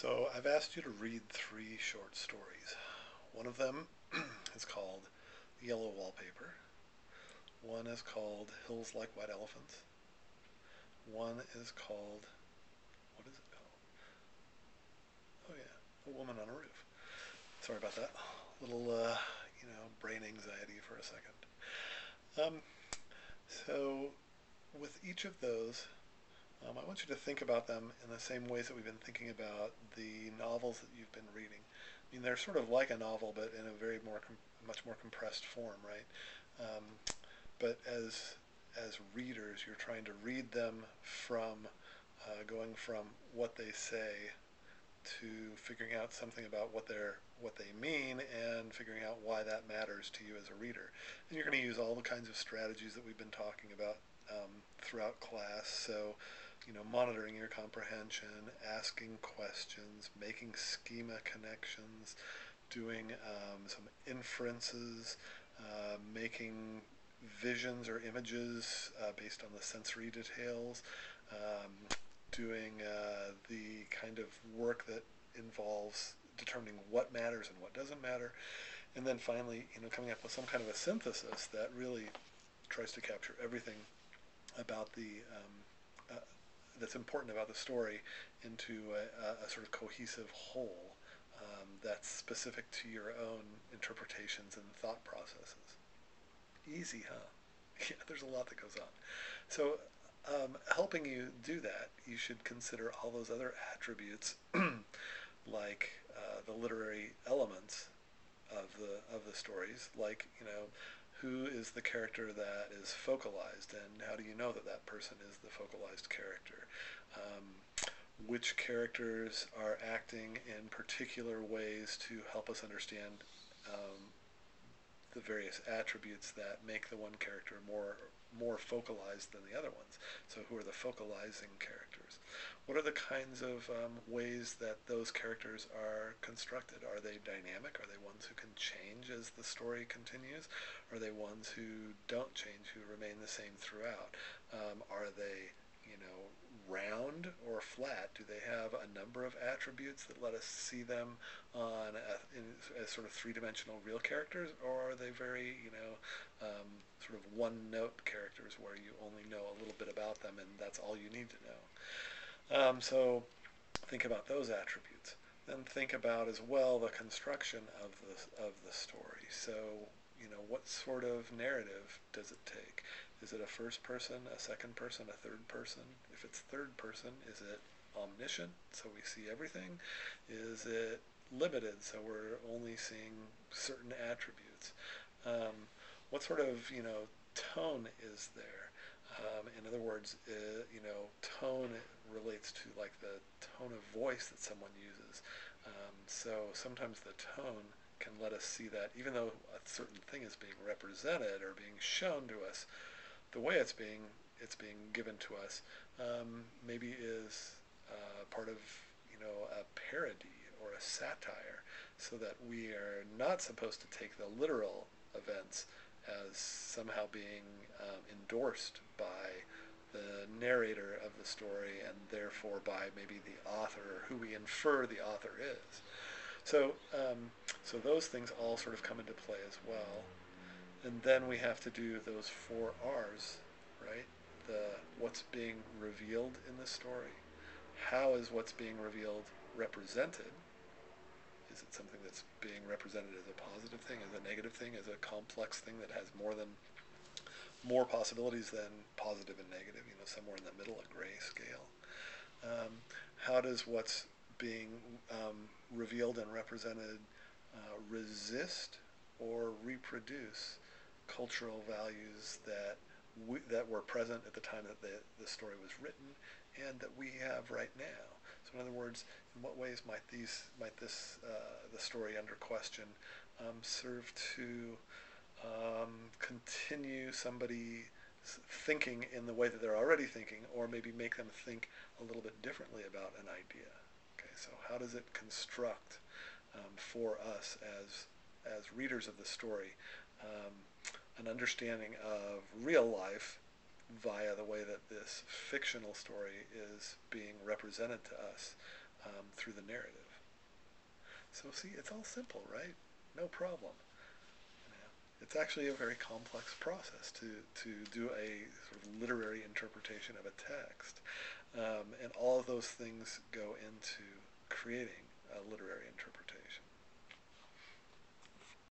So I've asked you to read three short stories. One of them is called Yellow Wallpaper. One is called Hills Like White Elephants. One is called, what is it called? Oh yeah, A Woman on a Roof. Sorry about that. Little, brain anxiety for a second. Um, so with each of those, I want you to think about them in the same ways that we've been thinking about the novels that you've been reading. I mean, they're sort of like a novel, but in a much more compressed form, right? Um, but as readers, you're trying to read them from going from what they say to figuring out something about what they mean and figuring out why that matters to you as a reader. And you're going to use all the kinds of strategies that we've been talking about throughout class. So, monitoring your comprehension, asking questions, making schema connections, doing some inferences, making visions or images based on the sensory details, um, doing the kind of work that involves determining what matters and what doesn't matter, and then finally, coming up with some kind of a synthesis that really tries to capture everything about the that's important about the story into a sort of cohesive whole that's specific to your own interpretations and thought processes. Easy, huh? Yeah, there's a lot that goes on. So, helping you do that, you should consider all those other attributes, like the literary elements of the stories, like who is the character that is focalized, and how do you know that that person is the focalized character? Which characters are acting in particular ways to help us understand the various attributes that make the one character more focalized than the other ones. So who are the focalizing characters? What are the kinds of ways that those characters are constructed? Are they dynamic? Are they ones who can change as the story continues? Are they ones who don't change, who remain the same throughout? Are they, round or flat? Do they have a number of attributes that let us see them as sort of three-dimensional real characters, or are they very, sort of one-note characters where you only know a little bit about them and that's all you need to know? So think about those attributes. Then think about as well the construction of the story. So what sort of narrative does it take? Is it a first person, a second person, a third person? If it's third person, is it omniscient, so we see everything? Is it limited, so we're only seeing certain attributes? What sort of tone is there? In other words, tone relates to like the tone of voice that someone uses. So sometimes the tone can let us see that even though a certain thing is being represented or being shown to us, the way it's being given to us maybe is part of a parody or a satire, so that we are not supposed to take the literal events as somehow being endorsed by the narrator of the story and therefore by maybe the author or who we infer the author is. So, so those things all sort of come into play as well. And then we have to do those four R's, right? The what's being revealed in the story. How is what's being revealed represented? Is it something that's being represented as a positive thing, as a negative thing, as a complex thing that has more possibilities than positive and negative? Somewhere in the middle, a gray scale. How does what's being revealed and represented resist or reproduce cultural values that were present at the time that the story was written and that we have right now? So, in other words, in what ways might the story under question serve to continue somebody thinking in the way that they're already thinking, or maybe make them think a little bit differently about an idea? Okay, so how does it construct for us as readers of the story an understanding of real life via the way that this fictional story is being represented to us through the narrative. So see, it's all simple, right? No problem. You know, it's actually a very complex process to do a sort of literary interpretation of a text. And all of those things go into creating a literary interpretation.